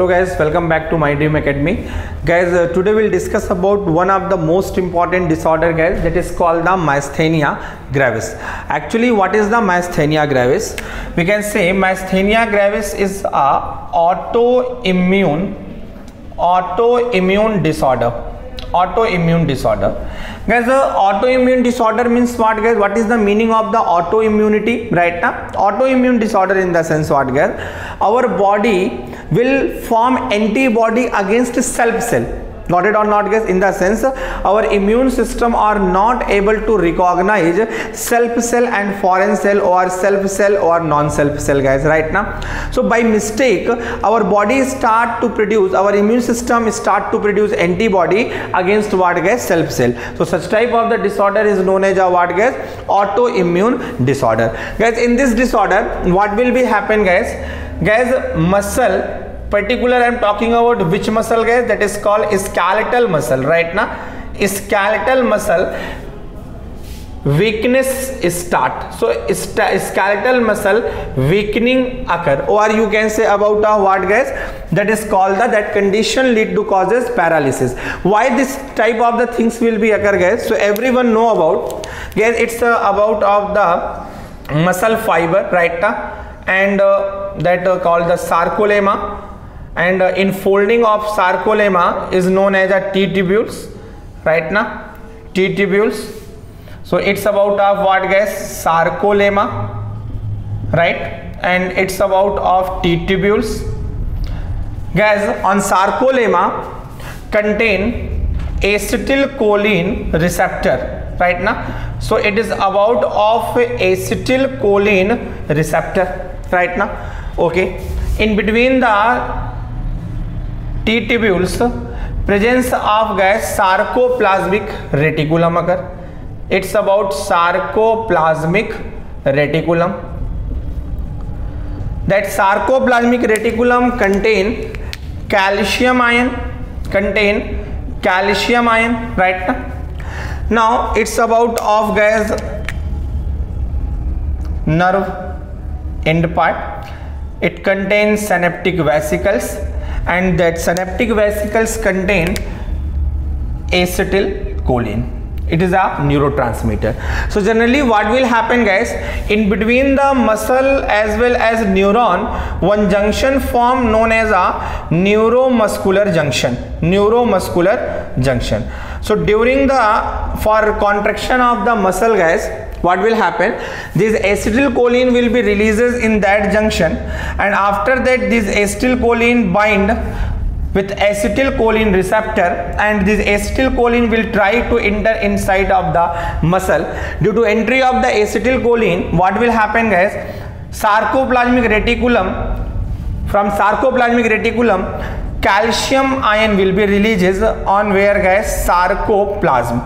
Hello guys, welcome back to My Dream Academy. Guys, today we'll discuss about one of the most important disorder, guys, that is called the myasthenia gravis. Actually, what is the myasthenia gravis? We can say myasthenia gravis is a autoimmune disorder. Guys, autoimmune disorder means what, guys? What is the meaning of the autoimmunity? Right now, autoimmune disorder in the sense what, guys? Our body will form antibody against self cell. Got it or not, guys? In the sense our immune system are not able to recognize self cell and foreign cell or self cell or non-self cell, guys, right now. So by mistake our body start to produce, our immune system start to produce antibody against what, guys? Self cell. So such type of the disorder is known as a what, guys? Autoimmune disorder. Guys, in this disorder what will be happen, guys? Muscle, particular I am talking about which muscle, guys? That is called skeletal muscle, right now. Skeletal muscle weakness start. So skeletal muscle weakening occur, or you can say about what, guys? That is called that condition lead to causes paralysis. Why this type of the things will be occur, guys? So everyone know about, guys, it's about of the muscle fiber, right now, and that called the sarcolemma, and enfolding of sarcolemma is known as a T tubules, right now, T tubules. So it's about of what, guys? Sarcolemma, right, and it's about of T tubules. Guys, on sarcolemma contain acetylcholine receptor, right now. So it is about of acetylcholine receptor, right now. Okay, in between the T tubules presence of, guys, sarcoplasmic reticulum occur. It's about sarcoplasmic reticulum. That sarcoplasmic reticulum contain calcium ion, right now. Now it's about of, guys, nerve end part. It contains synaptic vesicles, and that synaptic vesicles contain acetylcholine. It is a neurotransmitter. So generally what will happen, guys, in between the muscle as well as neuron, one junction form known as a neuromuscular junction. So during for contraction of the muscle, guys, what will happen? This acetylcholine will be released in that junction, and after that this acetylcholine bind with acetylcholine receptor, and this acetylcholine will try to enter inside of the muscle. Due to entry of the acetylcholine, what will happen, guys? Sarcoplasmic reticulum, from sarcoplasmic reticulum calcium ion will be released on where, guys? Sarcoplasm,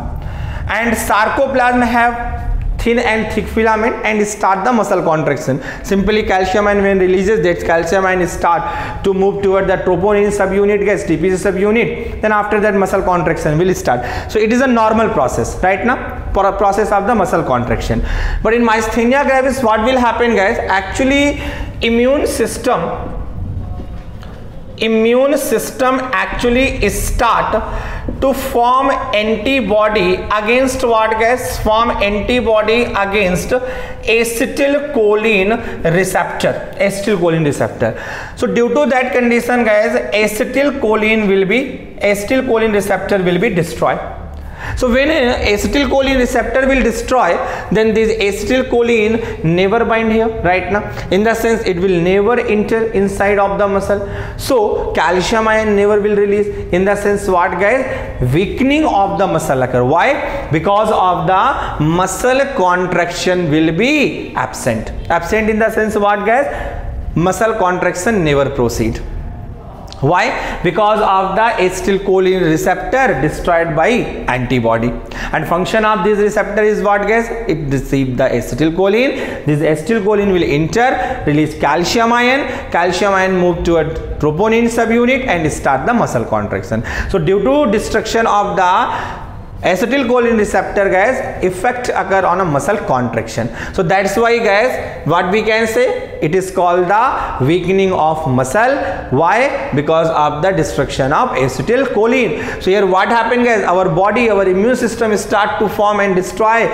and sarcoplasm have thin and thick filament and start the muscle contraction. Simply calcium ion when releases, that calcium ion start to move toward the troponin subunit, guys, TPC subunit. Then after that muscle contraction will start. So it is a normal process, right now, for a process of the muscle contraction. But in myasthenia gravis what will happen, guys? Actually immune system actually start to form antibody against what, guys? Form antibody against acetylcholine receptor. So due to that condition, guys, acetylcholine receptor will be destroyed. So when acetylcholine receptor will destroy, then this acetylcholine never bind here, right now. In the sense it will never enter inside of the muscle. So calcium ion never will release. In the sense what, guys? Weakening of the muscle occur. Why? Because of the muscle contraction will be absent. Absent in the sense what, guys? Muscle contraction never proceed. Why? Because of the acetylcholine receptor destroyed by antibody. And function of this receptor is what, guys? It receives the acetylcholine. This acetylcholine will enter, release calcium ion move toward troponin subunit and start the muscle contraction. So due to destruction of the acetylcholine receptor guys effect occur on a muscle contraction. So that's why guys what we can say, it is called the weakening of muscle. Why? Because of the destruction of acetylcholine. So here what happened guys, our body, our immune system start to form and destroy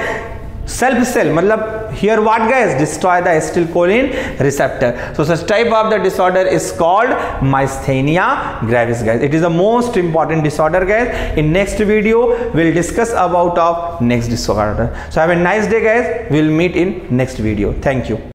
self cell, matlab here what guys, destroy the acetylcholine receptor. So such type of the disorder is called myasthenia gravis guys. It is the most important disorder guys. In next video we'll discuss about of next disorder. So have a nice day guys, we'll meet in next video. Thank you.